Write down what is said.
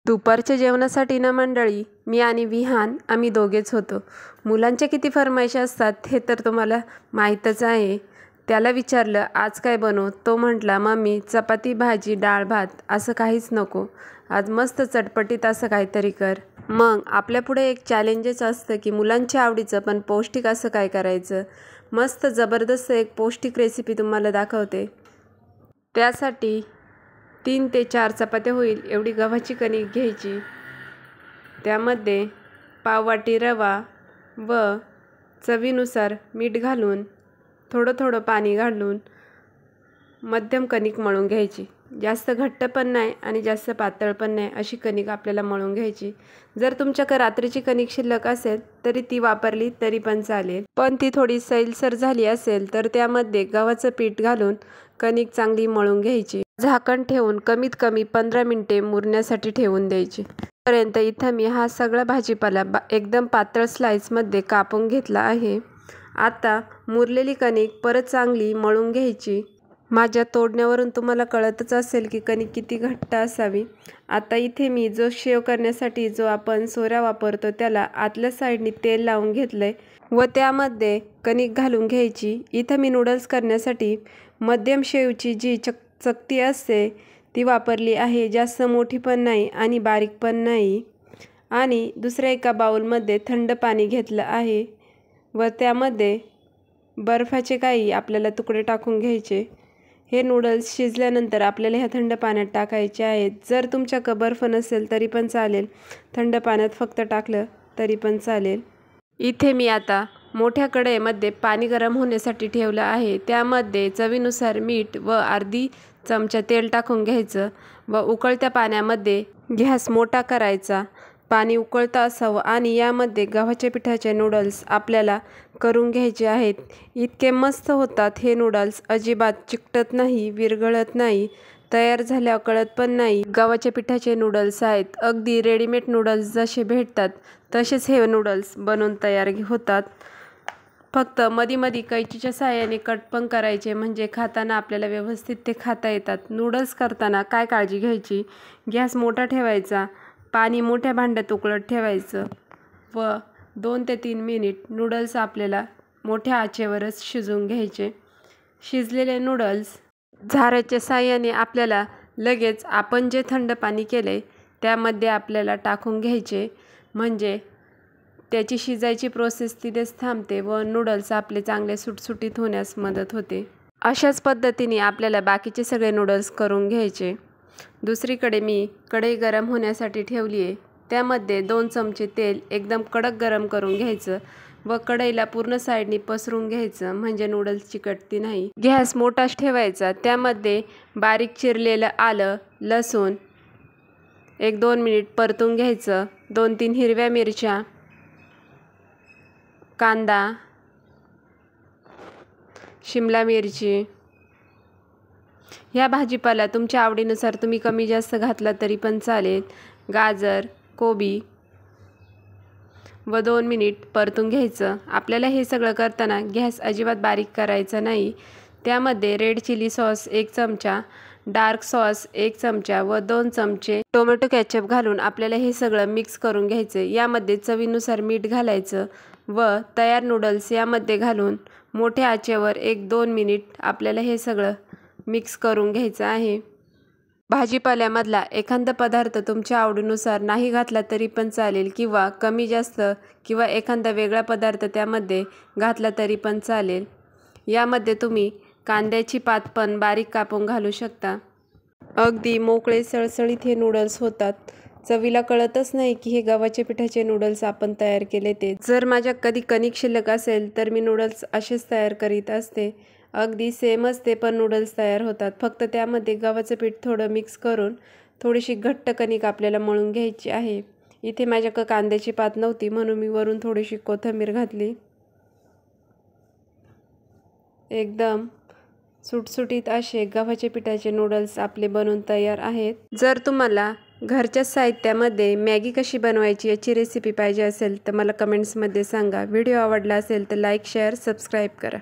दुपारच्या जेवणासाठी ना मंडळी, मी आणि विहान आम्ही दोघेच होतो. मुलांच्या किती फरमाईश असतात हे तर तुम्हाला माहीतच आहे. त्याला विचारलं आज काय बनवू, तो म्हटला मम्मी चपाती भाजी डाळ भात असं काहीच नको, आज मस्त चटपटीत असं काहीतरी कर. मग आपल्यापुढे एक चॅलेंजच असतं की मुलांच्या आवडीचं पण पौष्टिक असं काय करायचं. मस्त जबरदस्त एक पौष्टिक रेसिपी तुम्हाला दाखवते. त्यासाठी 3 ते 4 चपात्या होईल एवढी गव्हाची कणिक घ्यायची. त्यामध्ये पाव वाटी रवा व चवीनुसार मीठ घालून थोडं थोडं पाणी घालून मध्यम कणिक मळून घ्यायची. जास्त घट्ट पण नाही आणि जास्त पातळ पण नाही अशी कणिक आपल्याला मळून घ्यायची. जर तुमच्याकडे रात्रीची कणिक शिल्लक असेल तरी ती वापरली तरी पण चालेल, पण ती थोडी सैलसर झाली असेल तर त्यामध्ये गव्हाचं पीठ घालून कणिक चांगली मळून घ्यायची. झाकण ठेवून कमीत कमी 15 मिनिटे मुरण्यासाठी ठेवून द्यायची. पर्यंत इथं मी हा सगळा भाजीपाला एकदम पातळ स्लाइसमध्ये कापून घेतला आहे. आता मुरलेली कणिक परत चांगली मळून घ्यायची. माझ्या तोडण्यावरून तुम्हाला कळतच असेल की कणिक किती घट्ट असावी. आता इथे मी जो शेव करण्यासाठी जो आपण सोऱ्या वापरतो त्याला आतल्या साईडनी तेल लावून घेतलंय व त्यामध्ये कणिक घालून घ्यायची. इथं मी नूडल्स करण्यासाठी मध्यम शेवची जी चकती असते ती वापरली आहे. जास्त मोठी पण नाही आणि बारीक पण नाही. आणि दुसऱ्या एका बाउलमध्ये थंड पाणी घेतलं आहे व त्यामध्ये बर्फाचे काही आपल्याला तुकडे टाकून घ्यायचे. हे नूडल्स शिजल्यानंतर आपल्याला ह्या थंड पाण्यात टाकायचे आहेत. जर तुमच्याकडे बर्फ नसेल तरी पण चालेल, थंड पाण्यात फक्त टाकलं तरी पण चालेल. इथे मी आता मोठ्या कढईमध्ये पाणी गरम होण्यासाठी ठेवलं आहे. त्यामध्ये चवीनुसार मीठ व अर्धी चमचा तेल टाकून घ्यायचं व उकळत्या पाण्यामध्ये गॅस मोठा करायचा. पाणी उकळतं असावं आणि यामध्ये गव्हाच्या पिठाचे नूडल्स आपल्याला करून घ्यायचे आहेत. इतके मस्त होतात हे नूडल्स, अजिबात चिकटत नाही, विरघळत नाही, तयार झाल्यावर कळत पण नाही. गव्हाच्या पिठाचे नूडल्स आहेत. अगदी रेडीमेड नूडल्स जसे भेटतात तसेच हे नूडल्स बनवून तयार होतात. फक्त मधी कैचीच्या साहाय्याने कट पण करायचे म्हणजे खाताना आपल्याला व्यवस्थित ते खाता येतात. नूडल्स करताना काय काळजी घ्यायची, गॅस मोठा ठेवायचा, पाणी मोठ्या भांड्यात उकळत ठेवायचं व 2 ते 3 मिनिट नूडल्स आपल्याला मोठ्या आचेवरच शिजवून घ्यायचे. शिजलेले नूडल्स झाऱ्याच्या साहाय्याने आपल्याला लगेच आपण जे थंड पाणी केले त्यामध्ये आपल्याला टाकून घ्यायचे म्हणजे त्याची शिजायची प्रोसेस तिथेच थांबते व नूडल्स आपले चांगले सुटसुटीत होण्यास मदत होते. अशाच पद्धतीने आपल्याला बाकीचे सगळे नूडल्स करून घ्यायचे. दुसरीकडे मी कढई गरम होण्यासाठी ठेवली आहे. त्यामध्ये 2 चमचे तेल एकदम कडक गरम करून घ्यायचं व कढईला पूर्ण साईडनी पसरून घ्यायचं म्हणजे नूडल्स चिकटती नाही. गॅस मोठाच ठेवायचा. त्यामध्ये बारीक चिरलेलं आलं लसूण 1-2 मिनिट परतून घ्यायचं. 2-3 हिरव्या मिरच्या, कांदा, शिमला मिरची. ह्या भाजीपाला तुमच्या आवडीनुसार तुम्ही कमी जास्त घातला तरी पण चालेल. गाजर, कोबी व 2 मिनिट परतून घ्यायचं. आपल्याला हे सगळं करताना गॅस अजिबात बारीक करायचा नाही. त्यामध्ये रेड चिली सॉस 1 चमचा, डार्क सॉस 1 चमचा व 2 चमचे टोमॅटो केचप घालून आपल्याला हे सगळं मिक्स करून घ्यायचं. यामध्ये चवीनुसार मीठ घालायचं व तयार नूडल्स यामध्ये घालून मोठ्या आचेवर 1-2 मिनिट आपल्याला हे सगळं मिक्स करून घ्यायचं आहे. भाजीपाल्यामधला एखादा पदार्थ तुमच्या आवडीनुसार नाही घातला तरी पण चालेल किंवा कमी जास्त किंवा एखादा वेगळा पदार्थ त्यामध्ये घातला तरी पण चालेल. यामध्ये तुम्ही कांद्याची पात पण बारीक कापून घालू शकता. अगदी मोकळे सळसळीत हे नूडल्स होतात. चवीला कळतच नाही की हे गव्हाच्या पिठाचे नूडल्स आपण तयार केले ते. जर माझ्या कधी कणिक शिल्लक असेल तर मी नूडल्स असेच तयार करीत असते. अगदी सेमच ते पण नूडल्स तयार होतात. फक्त त्यामध्ये गव्हाचं पीठ थोडं मिक्स करून थोडीशी घट्ट कणिक आपल्याला मळून घ्यायची आहे. इथे माझ्याकडे कांद्याची पात नव्हती म्हणून मी वरून थोडीशी कोथिंबीर घातली. एकदम सुटसुटीत असे गव्हाच्या पिठाचे नूडल्स आपले बनवून तयार आहेत. जर तुम्हाला घरच्या साहित्यामध्ये मॅगी कशी बनवायची याची रेसिपी पाहिजे असेल तर मला कमेंट्समध्ये सांगा. व्हिडिओ आवडला असेल तर लाईक, शेअर, सबस्क्राईब करा.